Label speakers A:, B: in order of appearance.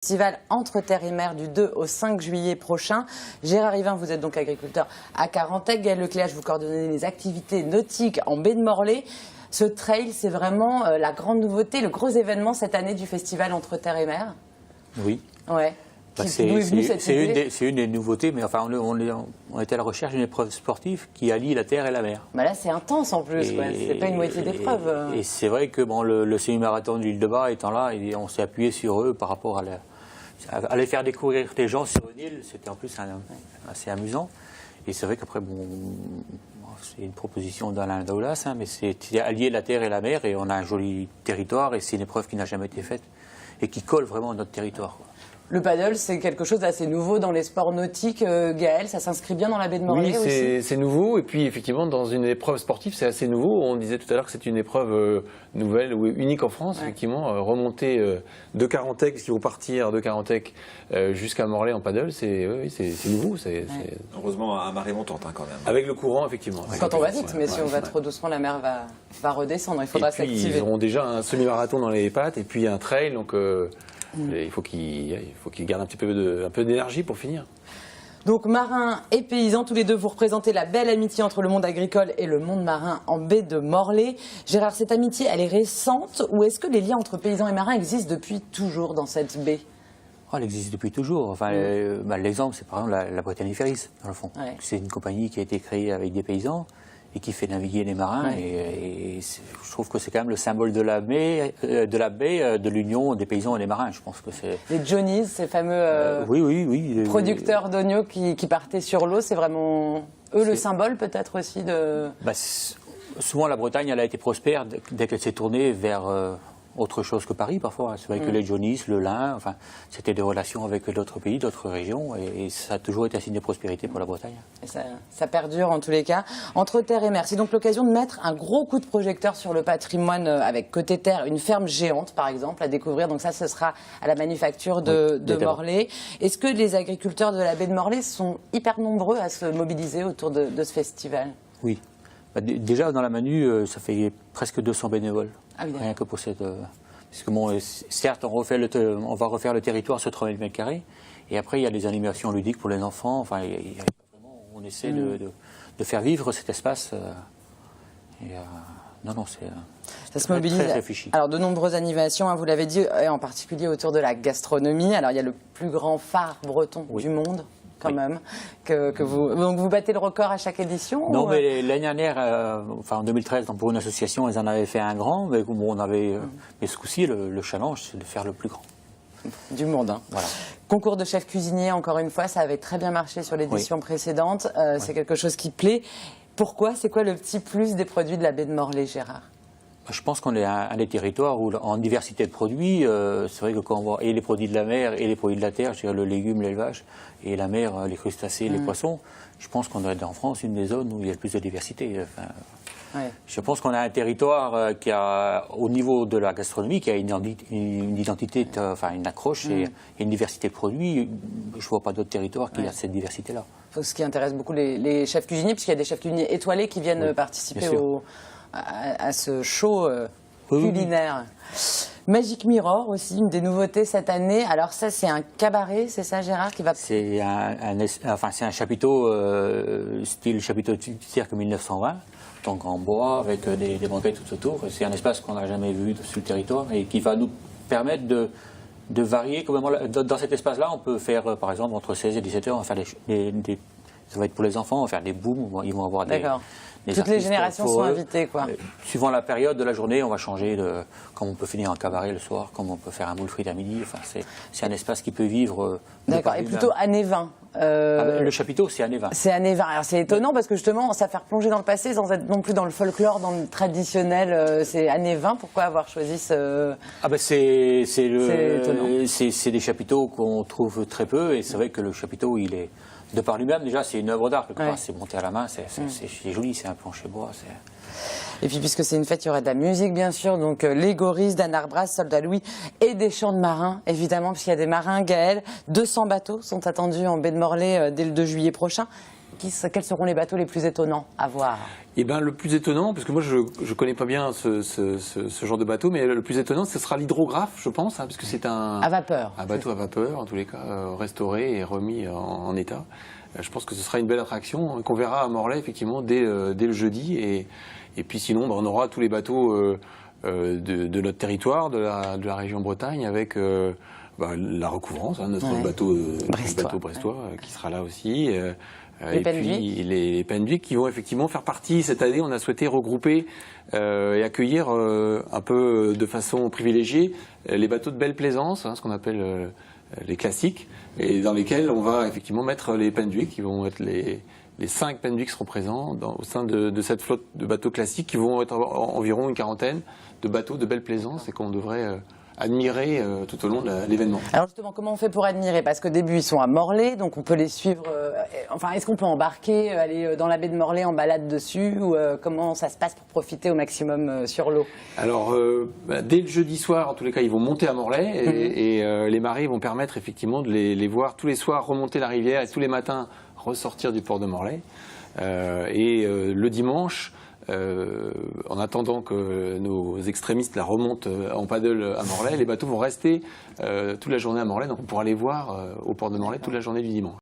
A: Festival Entre Terre et Mer du 2 au 5 juillet prochain. Gérard Yvain, vous êtes donc agriculteur à Carantec. Gaël Lecléache, vous coordonnez les activités nautiques en baie de Morlaix. Ce trail, c'est vraiment la grande nouveauté, le gros événement cette année du Festival Entre Terre et Mer.
B: Oui.
A: Ouais.
B: C'est une des nouveautés, mais enfin, on était à la recherche d'une épreuve sportive qui allie la terre et la mer.
A: Bah là, c'est intense en plus, c'est pas une moitié d'épreuve.
B: Et c'est vrai que bon, le semi-marathon de l'île de Bas étant là, et on s'est appuyé sur eux par rapport à les faire découvrir des gens sur une île, c'était en plus assez amusant. Et c'est vrai qu'après, bon, c'est une proposition d'Alain Daoulas, mais c'est allier la terre et la mer, et on a un joli territoire, et c'est une épreuve qui n'a jamais été faite, et qui colle vraiment à notre territoire, quoi.
A: Le paddle, c'est quelque chose d'assez nouveau dans les sports nautiques. Gaël, ça s'inscrit bien dans la baie de Morlaix aussi.
C: Oui, c'est nouveau. Et puis, effectivement, dans une épreuve sportive, c'est assez nouveau. On disait tout à l'heure que c'est une épreuve nouvelle ou unique en France, effectivement. Remonter de Carantec, parce qu'ils vont partir de Carantec jusqu'à Morlaix en paddle, c'est nouveau.
D: Heureusement, à marée montante, quand même.
C: Avec le courant, effectivement.
A: Quand on va vite, mais si on va trop doucement, la mer va redescendre. Il faudra s'activer.
C: Ils auront déjà un semi-marathon dans les pattes et puis un trail. Donc, il faut qu'ils gardent un petit peu d'énergie pour finir.
A: Donc marins et paysans, tous les deux, vous représentez la belle amitié entre le monde agricole et le monde marin en baie de Morlaix. Gérard, cette amitié, elle est récente ou est-ce que les liens entre paysans et marins existent depuis toujours dans cette baie?
B: Elle existe depuis toujours. Enfin, l'exemple, c'est par exemple la Britannic Ferries, dans le fond. Ouais. C'est une compagnie qui a été créée avec des paysans et qui fait naviguer les marins. Ouais. Et je trouve que c'est quand même le symbole de la baie, de l'union des paysans et des marins. Je pense que c'est
A: les Johnnies, ces fameux producteurs d'oignons qui partaient sur l'eau, c'est vraiment eux le symbole peut-être aussi de.
B: Souvent la Bretagne, elle a été prospère dès qu'elle s'est tournée vers autre chose que Paris parfois. C'est vrai que les Johnnies, le lin, enfin, c'était des relations avec d'autres pays, d'autres régions, et ça a toujours été un signe de prospérité pour la Bretagne.
A: Et ça perdure en tous les cas. Entre terre et mer, c'est donc l'occasion de mettre un gros coup de projecteur sur le patrimoine avec côté terre, une ferme géante par exemple à découvrir. Donc ça, ce sera à la manufacture de Morlaix. Est-ce que les agriculteurs de la baie de Morlaix sont hyper nombreux à se mobiliser autour de ce festival?
B: Oui. Déjà dans la Manu, ça fait presque 200 bénévoles. Ah oui, rien que pour cette. Parce que bon, certes, on va refaire le territoire sur 3000 m², et après il y a des animations ludiques pour les enfants. Enfin, on essaie de faire vivre cet espace. Non,
A: ça se mobilise.
B: Très réfléchi.
A: Alors de nombreuses animations, vous l'avez dit, en particulier autour de la gastronomie. Alors il y a le plus grand phare breton du monde. Quand même, donc vous battez le record à chaque édition?
B: Non, mais l'année dernière, en 2013, pour une association, ils en avaient fait un grand, mais bon, on avait, mais ce coup-ci, le challenge, c'est de faire le plus grand.
A: Du monde, hein. Voilà. Concours de chef cuisinier, encore une fois, ça avait très bien marché sur l'édition précédente, c'est quelque chose qui plaît. Pourquoi? C'est quoi le petit plus des produits de la baie de Morlaix, Gérard?
B: Je pense qu'on est un des territoires où, en diversité de produits, c'est vrai que quand on voit et les produits de la mer et les produits de la terre, je veux dire le légume, l'élevage, et la mer, les crustacés, les poissons, je pense qu'on doit être en France une des zones où il y a le plus de diversité. Enfin, je pense qu'on a un territoire qui a, au niveau de la gastronomie, qui a une identité, enfin une accroche et une diversité de produits. Je ne vois pas d'autres territoires qui a cette diversité-là.
A: Ce qui intéresse beaucoup les chefs cuisiniers, puisqu'il y a des chefs cuisiniers étoilés qui viennent participer à ce show culinaire. Magic Mirror aussi, une des nouveautés cette année. Alors ça, c'est un cabaret, c'est ça, Gérard, qui va...
B: C'est un chapiteau, style chapiteau de cirque 1920, donc en bois, avec des banquettes tout autour. C'est un espace qu'on n'a jamais vu sur le territoire et qui va nous permettre de varier. Dans cet espace-là, on peut faire, par exemple, entre 16 et 17 heures, on va faire ça va être pour les enfants, on va faire des booms, ils vont avoir des...
A: Toutes les générations sont invitées, quoi.
B: Suivant la période de la journée, on va changer comme on peut finir en cabaret le soir, comme on peut faire un boule frite à midi. Enfin, c'est un espace qui peut vivre.
A: D'accord, et plutôt années 20.
B: Le chapiteau, c'est années 20.
A: C'est années 20. Alors c'est étonnant parce que justement, ça fait replonger dans le passé sans être non plus dans le folklore, dans le traditionnel. C'est années 20. Pourquoi avoir choisi ce...
B: C'est des chapiteaux qu'on trouve très peu, et c'est vrai que le chapiteau, il est... De par lui-même, déjà, c'est une œuvre d'art. C'est monté à la main, c'est joli, c'est un plancher bois.
A: Et puis, puisque c'est une fête, il y aurait de la musique, bien sûr. Donc, les Goris, Dan Arbras, Soldat Louis et des chants de marins, évidemment, puisqu'il y a des marins. Gaël, 200 bateaux sont attendus en baie de Morlaix dès le 2 juillet prochain. quels seront les bateaux les plus étonnants à voir?
C: Eh ben, le plus étonnant, parce que moi je ne connais pas bien ce genre de bateau, mais le plus étonnant, ce sera l'hydrographe, je pense, hein, parce que c'est un bateau à vapeur, en tous les cas, restauré et remis en état. Je pense que ce sera une belle attraction qu'on verra à Morlaix, effectivement, dès le jeudi. Et puis sinon, on aura tous les bateaux de notre territoire, de la région Bretagne, avec la recouvrance, hein, notre bateau brestois qui sera là aussi. Et puis les Penduic qui vont effectivement faire partie, cette année, on a souhaité regrouper et accueillir un peu de façon privilégiée les bateaux de belle plaisance, hein, ce qu'on appelle les classiques, et dans lesquels on va effectivement mettre les Penduic, qui vont être les 5 Penduic seront présents au sein de cette flotte de bateaux classiques, qui vont être environ une quarantaine de bateaux de belle plaisance et qu'on devrait admirer tout au long de l'événement.
A: Alors justement, comment on fait pour admirer? Parce qu'au début, ils sont à Morlaix, donc on peut les suivre. Enfin, est-ce qu'on peut embarquer, aller dans la baie de Morlaix en balade dessus, ou comment ça se passe pour profiter au maximum sur l'eau?
C: Alors, dès le jeudi soir, en tous les cas, ils vont monter à Morlaix et les marées vont permettre effectivement de les voir tous les soirs remonter la rivière et tous les matins ressortir du port de Morlaix. Le dimanche, en attendant que nos extrémistes la remontent en paddle à Morlaix, les bateaux vont rester toute la journée à Morlaix, donc on pourra les voir au port de Morlaix toute la journée du dimanche.